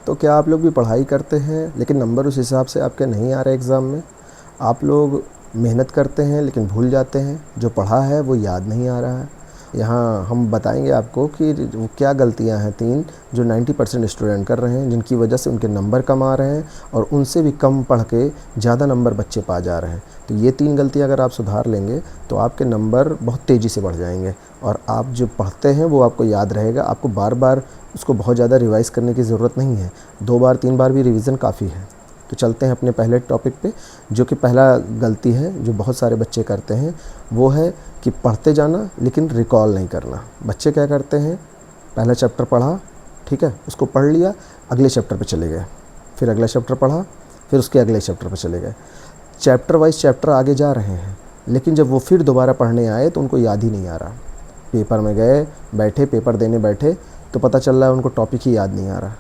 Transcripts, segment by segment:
तो क्या आप लोग भी पढ़ाई करते हैं लेकिन नंबर उस हिसाब से आपके नहीं आ रहे एग्ज़ाम में? आप लोग मेहनत करते हैं लेकिन भूल जाते हैं, जो पढ़ा है वो याद नहीं आ रहा है। यहाँ हम बताएंगे आपको कि वो क्या गलतियाँ हैं 3 जो 90% स्टूडेंट कर रहे हैं, जिनकी वजह से उनके नंबर कम आ रहे हैं और उनसे भी कम पढ़ के ज़्यादा नंबर बच्चे पा जा रहे हैं। तो ये 3 गलतियाँ अगर आप सुधार लेंगे तो आपके नंबर बहुत तेज़ी से बढ़ जाएंगे और आप जो पढ़ते हैं वो आपको याद रहेगा। आपको बार बार उसको बहुत ज़्यादा रिवाइज़ करने की ज़रूरत नहीं है, 2 बार 3 बार भी रिवीज़न काफ़ी है। तो चलते हैं अपने पहले टॉपिक पे, जो कि पहला गलती है जो बहुत सारे बच्चे करते हैं, वो है कि पढ़ते जाना लेकिन रिकॉल नहीं करना। बच्चे क्या करते हैं, पहला चैप्टर पढ़ा, ठीक है, उसको पढ़ लिया, अगले चैप्टर पे चले गए, फिर अगला चैप्टर पढ़ा, फिर उसके अगले चैप्टर पे चले गए। चैप्टर वाइज चैप्टर आगे जा रहे हैं, लेकिन जब वो फिर दोबारा पढ़ने आए तो उनको याद ही नहीं आ रहा। पेपर में गए, बैठे, पेपर देने बैठे तो पता चल रहा है उनको टॉपिक ही याद नहीं आ रहा।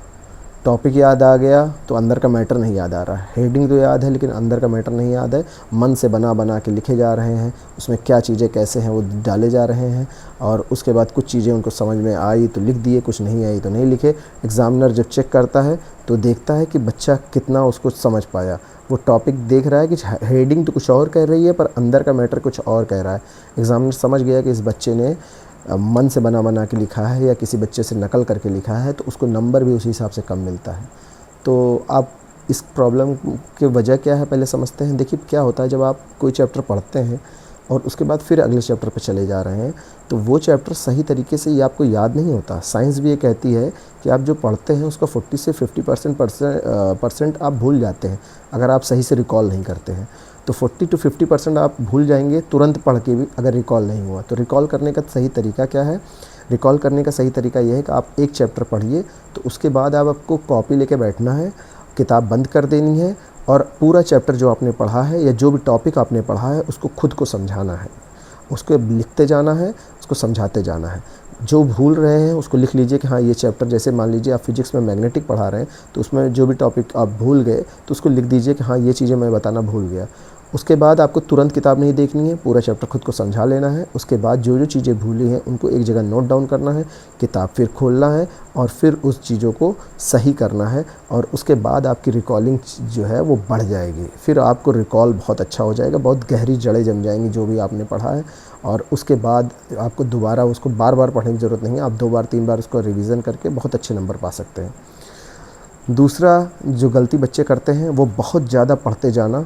टॉपिक याद आ गया तो अंदर का मैटर नहीं याद आ रहा है। हेडिंग तो याद है लेकिन अंदर का मैटर नहीं याद है। मन से बना बना के लिखे जा रहे हैं, उसमें क्या चीज़ें कैसे हैं वो डाले जा रहे हैं और उसके बाद कुछ चीज़ें उनको समझ में आई तो लिख दिए, कुछ नहीं आई तो नहीं लिखे। एग्ज़ामिनर जब चेक करता है तो देखता है कि बच्चा कितना उसको समझ पाया। वो टॉपिक देख रहा है कि हेडिंग तो कुछ और कह रही है पर अंदर का मैटर कुछ और कह रहा है। एग्ज़ामिनर समझ गया कि इस बच्चे ने मन से बना बना के लिखा है या किसी बच्चे से नकल करके लिखा है, तो उसको नंबर भी उसी हिसाब से कम मिलता है। तो आप इस प्रॉब्लम की वजह क्या है पहले समझते हैं। देखिए क्या होता है, जब आप कोई चैप्टर पढ़ते हैं और उसके बाद फिर अगले चैप्टर पर चले जा रहे हैं तो वो चैप्टर सही तरीके से ये आपको याद नहीं होता। साइंस भी ये कहती है कि आप जो पढ़ते हैं उसका 40 से 50% आप भूल जाते हैं अगर आप सही से रिकॉल नहीं करते हैं। तो 40 to 50% आप भूल जाएंगे तुरंत पढ़ के भी अगर रिकॉल नहीं हुआ। तो रिकॉल करने का सही तरीका क्या है? रिकॉल करने का सही तरीका यह है कि आप एक चैप्टर पढ़िए तो उसके बाद आपको कॉपी लेके बैठना है, किताब बंद कर देनी है और पूरा चैप्टर जो आपने पढ़ा है या जो भी टॉपिक आपने पढ़ा है उसको खुद को समझाना है, उसको लिखते जाना है, उसको समझाते जाना है। जो भूल रहे हैं उसको लिख लीजिए कि हाँ ये चैप्टर, जैसे मान लीजिए आप फिजिक्स में मैग्नेटिक पढ़ा रहे हैं तो उसमें जो भी टॉपिक आप भूल गए तो उसको लिख दीजिए कि हाँ ये चीज़ें मैं बताना भूल गया। उसके बाद आपको तुरंत किताब नहीं देखनी है, पूरा चैप्टर खुद को समझा लेना है। उसके बाद जो जो चीज़ें भूली हैं उनको एक जगह नोट डाउन करना है, किताब फिर खोलना है और फिर उस चीज़ों को सही करना है और उसके बाद आपकी रिकॉलिंग जो है वो बढ़ जाएगी। फिर आपको रिकॉल बहुत अच्छा हो जाएगा, बहुत गहरी जड़ें जम जाएंगी जो भी आपने पढ़ा है और उसके बाद आपको दोबारा उसको बार बार पढ़ने की ज़रूरत नहीं है। आप 2 बार 3 बार उसको रिवीज़न करके बहुत अच्छे नंबर पा सकते हैं। दूसरा जो गलती बच्चे करते हैं वो बहुत ज़्यादा पढ़ते जाना,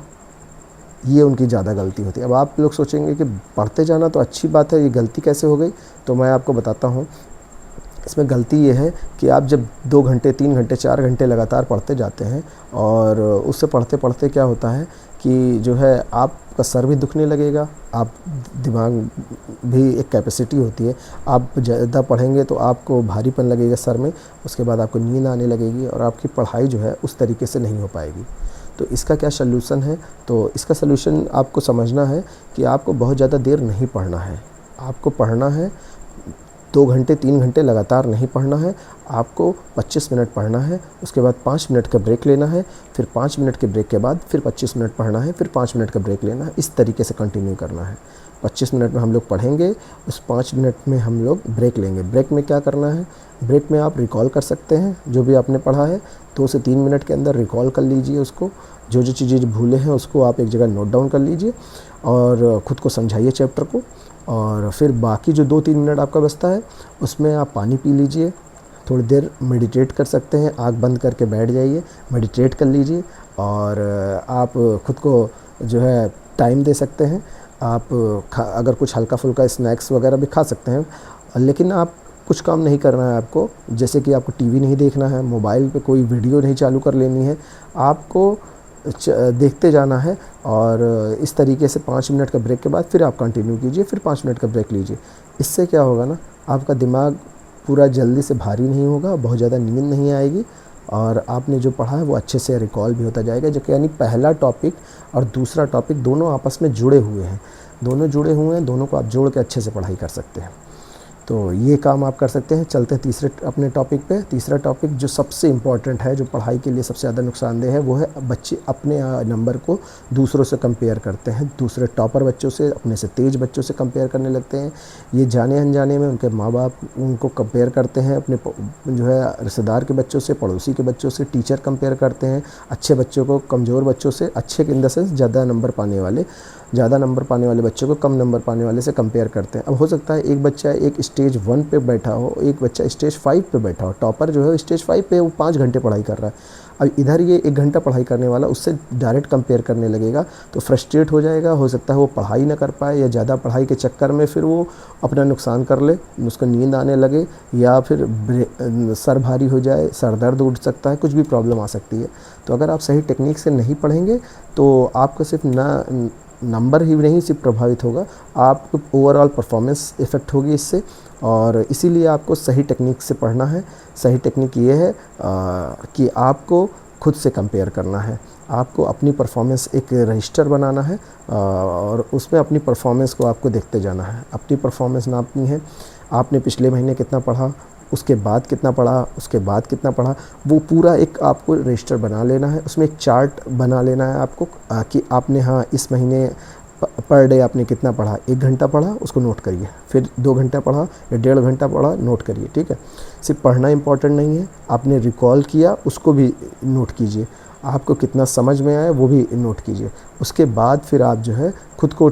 ये उनकी ज़्यादा गलती होती है। अब आप लोग सोचेंगे कि पढ़ते जाना तो अच्छी बात है, ये गलती कैसे हो गई? तो मैं आपको बताता हूँ। इसमें गलती ये है कि आप जब 2 घंटे 3 घंटे 4 घंटे लगातार पढ़ते जाते हैं और उससे पढ़ते पढ़ते क्या होता है कि जो है आपका सर भी दुखने लगेगा, आप दिमाग भी एक कैपेसिटी होती है, आप ज़्यादा पढ़ेंगे तो आपको भारीपन लगेगा सर में, उसके बाद आपको नींद आने लगेगी और आपकी पढ़ाई जो है उस तरीके से नहीं हो पाएगी। तो इसका क्या सलूशन है? तो इसका सलूशन आपको समझना है कि आपको बहुत ज़्यादा देर नहीं पढ़ना है। आपको पढ़ना है 2 घंटे 3 घंटे लगातार नहीं पढ़ना है, आपको 25 मिनट पढ़ना है, उसके बाद 5 मिनट का ब्रेक लेना है, फिर 5 मिनट के ब्रेक के बाद फिर 25 मिनट पढ़ना है, फिर 5 मिनट का ब्रेक लेना है। इस तरीके से कंटिन्यू करना है। 25 मिनट में हम लोग पढ़ेंगे, उस 5 मिनट में हम लोग ब्रेक लेंगे। ब्रेक में क्या करना है? ब्रेक में आप रिकॉल कर सकते हैं जो भी आपने पढ़ा है, 2 से 3 मिनट के अंदर रिकॉल कर लीजिए उसको। जो जो चीज़ें भूले हैं उसको आप एक जगह नोट डाउन कर लीजिए और ख़ुद को समझाइए चैप्टर को। और फिर बाकी जो 2-3 मिनट आपका बचता है उसमें आप पानी पी लीजिए, थोड़ी देर मेडिटेट कर सकते हैं, आँख बंद करके बैठ जाइए, मेडिटेट कर लीजिए और आप ख़ुद को जो है टाइम दे सकते हैं। आप अगर कुछ हल्का फुल्का स्नैक्स वगैरह भी खा सकते हैं, लेकिन आप कुछ काम नहीं करना है आपको, जैसे कि आपको टीवी नहीं देखना है, मोबाइल पे कोई वीडियो नहीं चालू कर लेनी है, आपको देखते जाना है। और इस तरीके से 5 मिनट का ब्रेक के बाद फिर आप कंटिन्यू कीजिए, फिर 5 मिनट का ब्रेक लीजिए। इससे क्या होगा ना, आपका दिमाग पूरा जल्दी से भारी नहीं होगा, बहुत ज़्यादा नींद नहीं आएगी और आपने जो पढ़ा है वो अच्छे से रिकॉल भी होता जाएगा। जो कि यानी पहला टॉपिक और दूसरा टॉपिक दोनों आपस में जुड़े हुए हैं, दोनों जुड़े हुए हैं, दोनों को आप जोड़ के अच्छे से पढ़ाई कर सकते हैं। तो ये काम आप कर सकते हैं। चलते हैं तीसरे अपने टॉपिक पे। तीसरा टॉपिक जो सबसे इम्पॉर्टेंट है, जो पढ़ाई के लिए सबसे ज़्यादा नुकसानदेह है, वो है बच्चे अपने नंबर को दूसरों से कंपेयर करते हैं। दूसरे टॉपर बच्चों से, अपने से तेज़ बच्चों से कंपेयर करने लगते हैं। ये जाने अनजाने में उनके माँ बाप उनको कंपेयर करते हैं अपने जो है रिश्तेदार के बच्चों से, पड़ोसी के बच्चों से, टीचर कंपेयर करते हैं अच्छे बच्चों को कमज़ोर बच्चों से, अच्छे के इन द सेंस ज़्यादा नंबर पाने वाले बच्चों को कम नंबर पाने वाले से कंपेयर करते हैं। अब हो सकता है एक बच्चा एक स्टेज 1 पे बैठा हो, एक बच्चा स्टेज 5 पे बैठा हो। टॉपर जो है स्टेज 5 पे, वो 5 घंटे पढ़ाई कर रहा है। अब इधर ये 1 घंटा पढ़ाई करने वाला उससे डायरेक्ट कंपेयर करने लगेगा तो फ्रस्ट्रेट हो जाएगा। हो सकता है वो पढ़ाई ना कर पाए, या ज़्यादा पढ़ाई के चक्कर में फिर वो अपना नुकसान कर ले, उसको नींद आने लगे, या फिर सर भारी हो जाए, सर दर्द उठ सकता है, कुछ भी प्रॉब्लम आ सकती है। तो अगर आप सही टेक्निक से नहीं पढ़ेंगे तो आपको सिर्फ नंबर ही नहीं सिर्फ प्रभावित होगा, आपको ओवरऑल परफॉर्मेंस इफ़ेक्ट होगी इससे। और इसीलिए आपको सही टेक्निक से पढ़ना है। सही टेक्निक ये है कि आपको खुद से कंपेयर करना है। आपको अपनी परफॉर्मेंस एक रजिस्टर बनाना है और उसमें अपनी परफॉर्मेंस को आपको देखते जाना है। अपनी परफॉर्मेंस नापनी है। आपने पिछले महीने कितना पढ़ा, उसके बाद कितना पढ़ा, उसके बाद कितना पढ़ा, वो पूरा एक आपको रजिस्टर बना लेना है। उसमें एक चार्ट बना लेना है आपको कि आपने इस महीने पर डे आपने कितना पढ़ा। 1 घंटा पढ़ा, उसको नोट करिए। फिर 2 घंटा पढ़ा या 1.5 घंटा पढ़ा, नोट करिए। ठीक है, सिर्फ पढ़ना इंपॉर्टेंट नहीं है, आपने रिकॉल किया उसको भी नोट कीजिए। आपको कितना समझ में आया वो भी नोट कीजिए। उसके बाद फिर आप जो है खुद को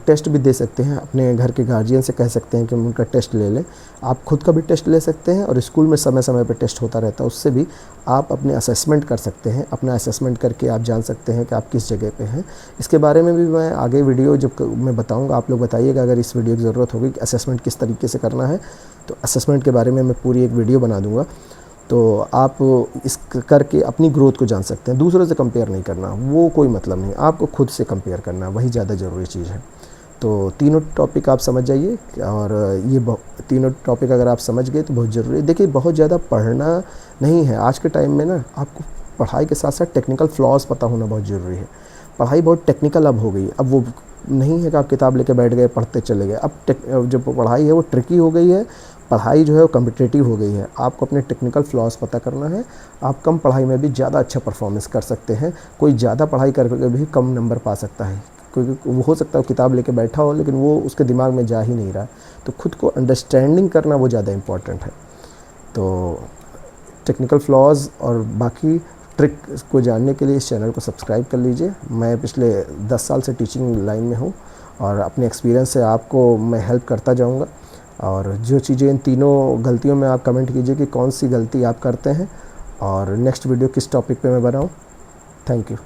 टेस्ट भी दे सकते हैं। अपने घर के गार्जियन से कह सकते हैं कि उनका टेस्ट ले लें। आप खुद का भी टेस्ट ले सकते हैं और स्कूल में समय समय पर टेस्ट होता रहता है, उससे भी आप अपने असेसमेंट कर सकते हैं। अपना असेसमेंट करके आप जान सकते हैं कि आप किस जगह पे हैं। इसके बारे में भी मैं आगे वीडियो जब मैं बताऊंगा, आप लोग बताइएगा अगर इस वीडियो की ज़रूरत होगी कि असेसमेंट किस तरीके से करना है, तो असेसमेंट के बारे में मैं पूरी एक वीडियो बना दूँगा। तो आप इस करके अपनी ग्रोथ को जान सकते हैं। दूसरों से कंपेयर नहीं करना, वो कोई मतलब नहीं, आपको खुद से कंपेयर करना, वही ज़्यादा ज़रूरी चीज़ है। तो तीनों टॉपिक आप समझ जाइए, और ये तीनों टॉपिक अगर आप समझ गए तो बहुत ज़रूरी है। देखिए, बहुत ज़्यादा पढ़ना नहीं है आज के टाइम में ना। आपको पढ़ाई के साथ साथ टेक्निकल फ्लॉज पता होना बहुत ज़रूरी है। पढ़ाई बहुत टेक्निकल अब हो गई। अब वो नहीं है कि आप किताब लेके बैठ गए, पढ़ते चले गए। अब जो पढ़ाई है वो ट्रिकी हो गई है। पढ़ाई जो है वो कम्पिटिटिव हो गई है। आपको अपने टेक्निकल फ्लॉज पता करना है। आप कम पढ़ाई में भी ज़्यादा अच्छा परफॉर्मेंस कर सकते हैं। कोई ज़्यादा पढ़ाई करके भी कम नंबर पा सकता है, क्योंकि वो हो सकता है किताब लेके बैठा हो लेकिन वो उसके दिमाग में जा ही नहीं रहा। तो खुद को अंडरस्टैंडिंग करना वो ज़्यादा इम्पॉर्टेंट है। तो टेक्निकल फ्लॉज और बाकी ट्रिक को जानने के लिए इस चैनल को सब्सक्राइब कर लीजिए। मैं पिछले 10 साल से टीचिंग लाइन में हूँ और अपने एक्सपीरियंस से आपको मैं हेल्प करता जाऊँगा। और जो चीज़ें, इन तीनों गलतियों में आप कमेंट कीजिए कि कौन सी गलती आप करते हैं और नेक्स्ट वीडियो किस टॉपिक पे मैं बनाऊँ। Thank you.